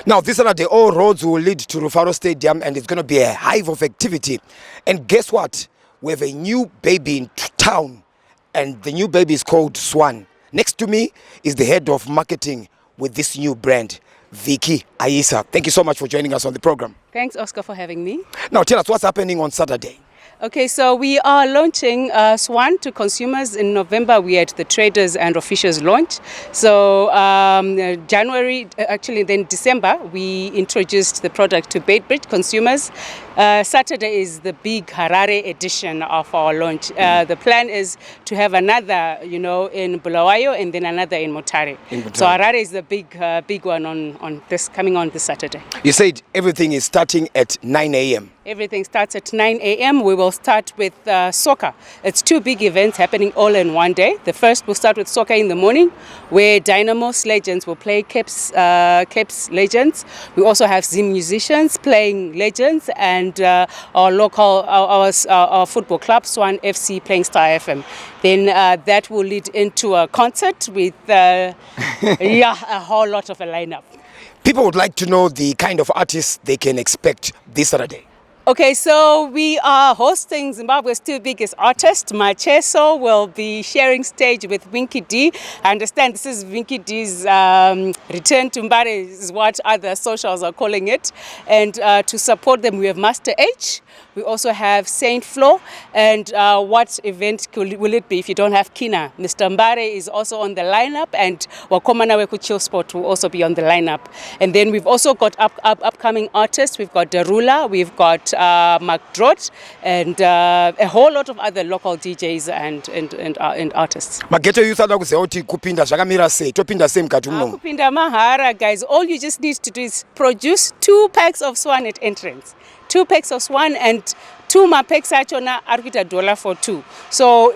Now, this Saturday, all roads will lead to Rufaro Stadium, and it's going to be a hive of activity. And guess what? We have a new baby in town, and the new baby is called SWAN. Next to me is the head of marketing with this new brand, Vicky Aisa. Thank you so much for joining us on the program. Thanks, Oscar, for having me. Now, tell us what's happening on Saturday. Okay, so we are launching SWAN to consumers in November. We had the traders and officials launch. So January, actually then December, we introduced the product to Baitbridge consumers. Saturday is the big Harare edition of our launch. The plan is to have another, in Bulawayo and then another in Motare. So Harare is the big one on this coming on this Saturday. You said everything is starting at 9 a.m. Everything starts at 9 a.m. We will start with soccer. It's two big events happening all in one day. The first will start with soccer in the morning, where Dynamos Legends will play Caps Legends. We also have Zim musicians playing Legends, and our local, our football club, SWAN FC, playing Star FM. Then that will lead into a concert with a whole lot of a lineup. People would like to know the kind of artists they can expect this Saturday. Okay, so we are hosting Zimbabwe's two biggest artists. Macheso will be sharing stage with Winky D. I understand this is Winky D's return to Mbare, is what other socials are calling it. And to support them, we have Master H. We also have Saint Flo. And what event will it be if you don't have Kina? Mr. Mbare is also on the lineup, and Wakomana Weku Chill Sport will also be on the lineup. And then we've also got upcoming artists. We've got Darula, we've got Mark Drott, and a whole lot of other local DJs and artists. Mageto you thought kuti kupinda zvakamira sei topinda sei mukati muno. Kupinda mahara, guys. All you just need to do is produce 2 packs of SWAN at entrance. 2 packs of SWAN, and 2 mapacks achona arikuita $1 for 2. So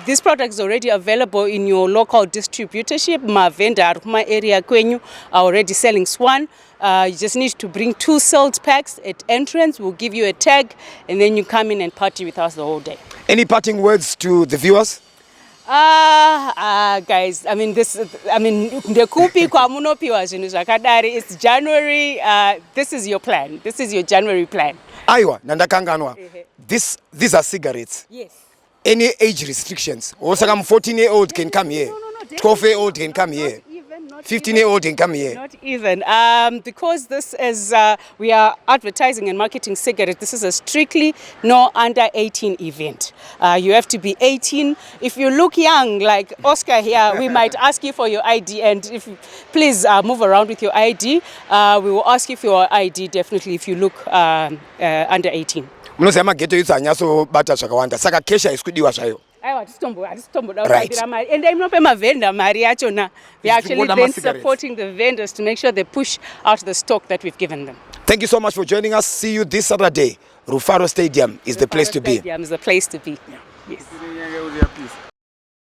this product is already available in your local distributorship. Ma vendor my area kwenyu are already selling SWAN. You just need to bring 2 sealed packs at entrance. We'll give you a tag, and then you come in and party with us the whole day. Any parting words to the viewers? Guys, it's January. This is your plan. This is your January plan. Aiwa, nandakanganwa. These are cigarettes. Yes. Any age restrictions? Also, 14-year-old can come here. 12-year-old can come here. 15-year-old can come here. Not even. Because this is, we are advertising and marketing cigarettes, this is a strictly no under 18 event. You have to be 18. If you look young, like Oscar here, we might ask you for your ID, and if please move around with your ID. We will ask you for your ID definitely if you look under 18. Munosema geto youth anyaso bata zvakawanda. Saka kesha isikudiwa zvayo. Right. And I'm not a vendor, Mariachona. We're actually then supporting the vendors to make sure they push out the stock that we've given them. Thank you so much for joining us. See you this Saturday. Rufaro Stadium is the place to be. Stadium is the place to be. Yeah. Yes.